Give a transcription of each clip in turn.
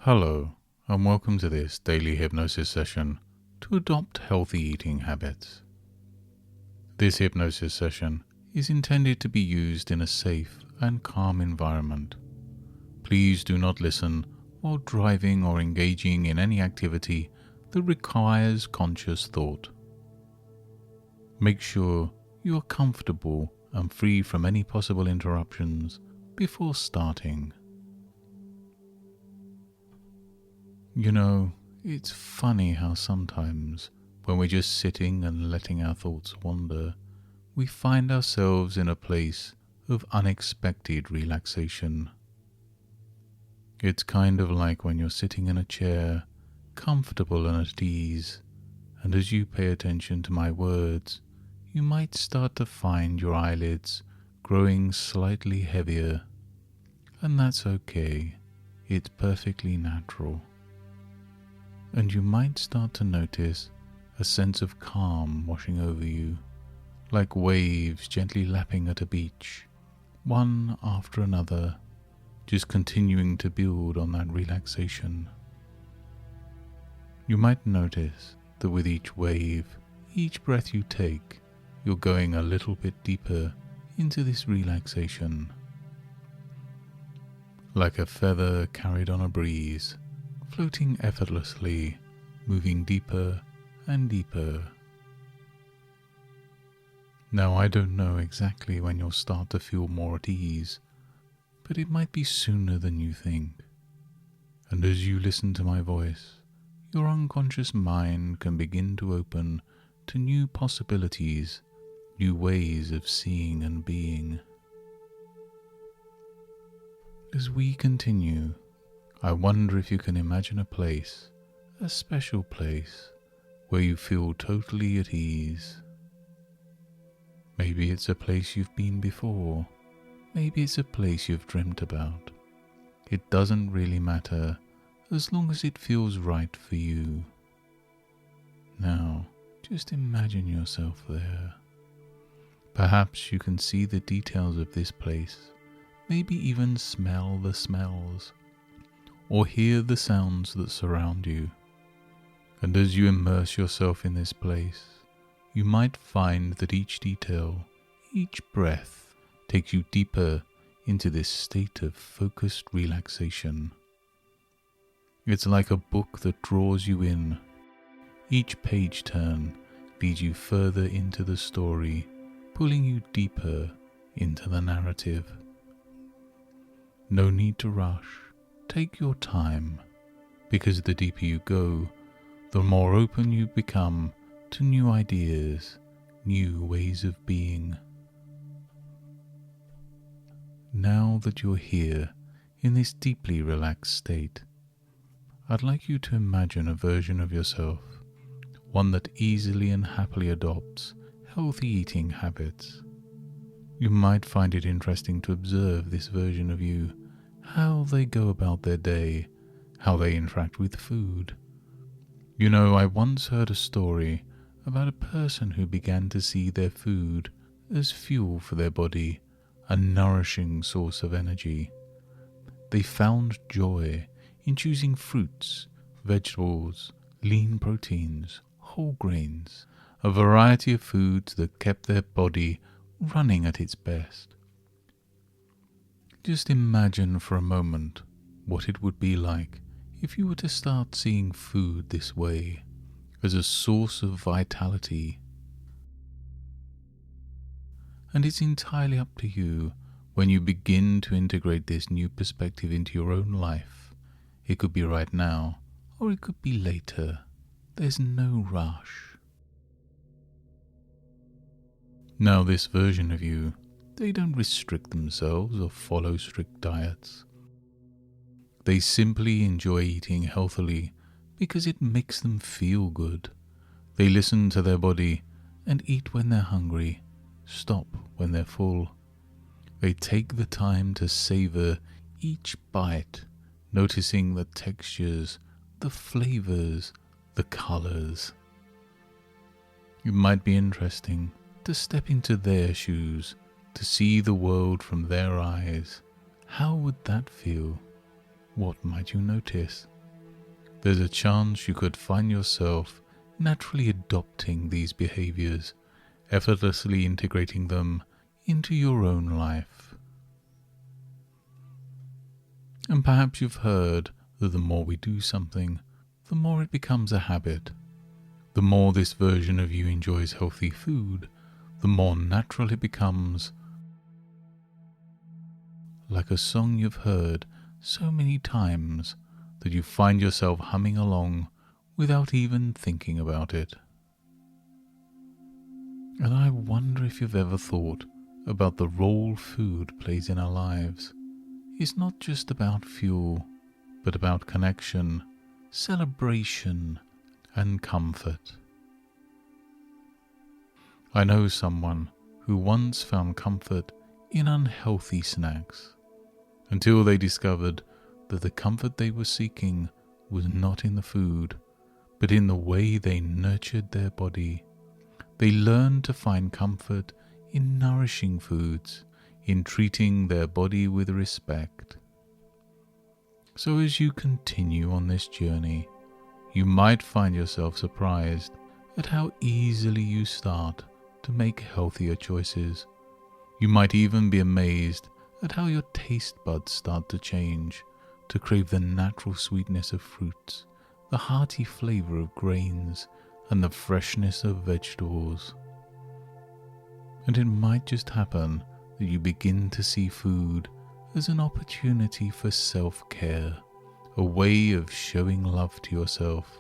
Hello, and welcome to this daily hypnosis session to adopt healthy eating habits. This hypnosis session is intended to be used in a safe and calm environment. Please do not listen while driving or engaging in any activity that requires conscious thought. Make sure you are comfortable and free from any possible interruptions before starting. You know, it's funny how sometimes, when we're just sitting and letting our thoughts wander, we find ourselves in a place of unexpected relaxation. It's kind of like when you're sitting in a chair, comfortable and at ease, and as you pay attention to my words, you might start to find your eyelids growing slightly heavier. And that's okay, it's perfectly natural. And you might start to notice a sense of calm washing over you, like waves gently lapping at a beach, one after another, just continuing to build on that relaxation. You might notice that with each wave, each breath you take, you're going a little bit deeper into this relaxation. Like a feather carried on a breeze, floating effortlessly, moving deeper and deeper. Now, I don't know exactly when you'll start to feel more at ease, but it might be sooner than you think. And as you listen to my voice, your unconscious mind can begin to open to new possibilities, new ways of seeing and being. As we continue, I wonder if you can imagine a place, a special place, where you feel totally at ease. Maybe it's a place you've been before. Maybe it's a place you've dreamt about. It doesn't really matter, as long as it feels right for you. Now, just imagine yourself there. Perhaps you can see the details of this place, maybe even smell the smells, or hear the sounds that surround you. And as you immerse yourself in this place, you might find that each detail, each breath, takes you deeper into this state of focused relaxation. It's like a book that draws you in. Each page turn leads you further into the story, pulling you deeper into the narrative. No need to rush. Take your time, because the deeper you go, the more open you become to new ideas, new ways of being. Now that you're here in this deeply relaxed state, I'd like you to imagine a version of yourself, one that easily and happily adopts healthy eating habits. You might find it interesting to observe this version of you, how they go about their day, how they interact with food. You know, I once heard a story about a person who began to see their food as fuel for their body, a nourishing source of energy. They found joy in choosing fruits, vegetables, lean proteins, whole grains, a variety of foods that kept their body running at its best. Just imagine for a moment what it would be like if you were to start seeing food this way, as a source of vitality. And it's entirely up to you when you begin to integrate this new perspective into your own life. It could be right now, or it could be later. There's no rush. Now, this version of you, they don't restrict themselves or follow strict diets. They simply enjoy eating healthily because it makes them feel good. They listen to their body and eat when they're hungry, stop when they're full. They take the time to savor each bite, noticing the textures, the flavors, the colors. It might be interesting to step into their shoes to see the world from their eyes. How would that feel? What might you notice? There's a chance you could find yourself naturally adopting these behaviors, effortlessly integrating them into your own life. And perhaps you've heard that the more we do something, the more it becomes a habit. The more this version of you enjoys healthy food, the more natural it becomes. Like a song you've heard so many times that you find yourself humming along without even thinking about it. And I wonder if you've ever thought about the role food plays in our lives. It's not just about fuel, but about connection, celebration, and comfort. I know someone who once found comfort in unhealthy snacks, until they discovered that the comfort they were seeking was not in the food, but in the way they nurtured their body. They learned to find comfort in nourishing foods, in treating their body with respect. So as you continue on this journey, you might find yourself surprised at how easily you start to make healthier choices. You might even be amazed at how your taste buds start to change, to crave the natural sweetness of fruits, the hearty flavor of grains, and the freshness of vegetables. And it might just happen that you begin to see food as an opportunity for self-care, a way of showing love to yourself.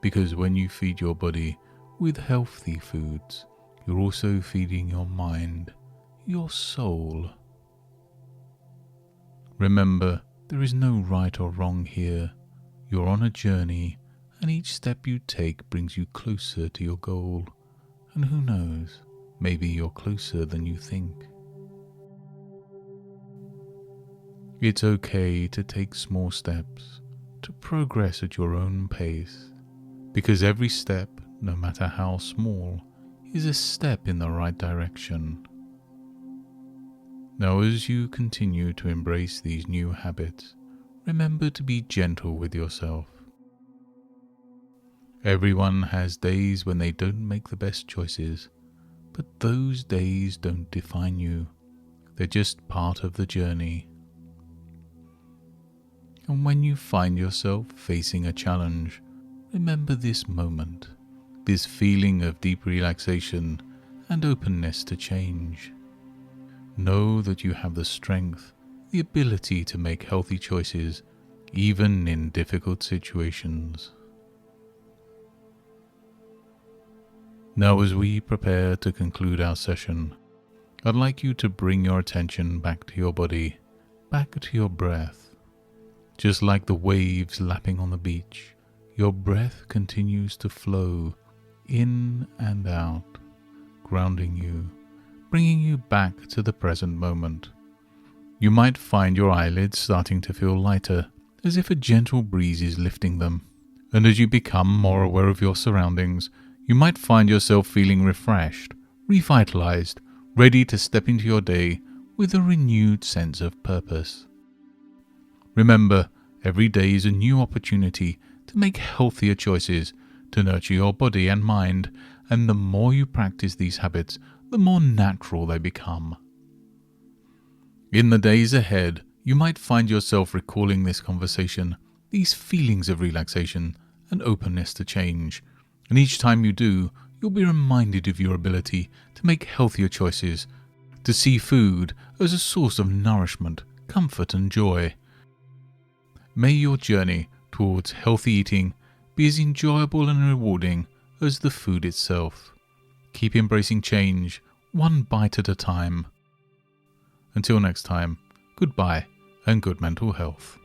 Because when you feed your body with healthy foods, you're also feeding your mind, your soul. Remember, there is no right or wrong here. You're on a journey, and each step you take brings you closer to your goal. And who knows, maybe you're closer than you think. It's okay to take small steps, to progress at your own pace, because every step, no matter how small, is a step in the right direction. Now, as you continue to embrace these new habits, remember to be gentle with yourself. Everyone has days when they don't make the best choices, but those days don't define you. They're just part of the journey. And when you find yourself facing a challenge, remember this moment, this feeling of deep relaxation and openness to change. Know that you have the strength, the ability to make healthy choices, even in difficult situations. Now, as we prepare to conclude our session, I'd like you to bring your attention back to your body, back to your breath. Just like the waves lapping on the beach, your breath continues to flow in and out, grounding you, bringing you back to the present moment. You might find your eyelids starting to feel lighter, as if a gentle breeze is lifting them. And as you become more aware of your surroundings, you might find yourself feeling refreshed, revitalized, ready to step into your day with a renewed sense of purpose. Remember, every day is a new opportunity to make healthier choices, to nurture your body and mind, and the more you practice these habits, the more natural they become. In the days ahead, you might find yourself recalling this conversation, these feelings of relaxation and openness to change. And each time you do, you'll be reminded of your ability to make healthier choices, to see food as a source of nourishment, comfort and joy. May your journey towards healthy eating be as enjoyable and rewarding as the food itself. Keep embracing change, one bite at a time. Until next time, goodbye and good mental health.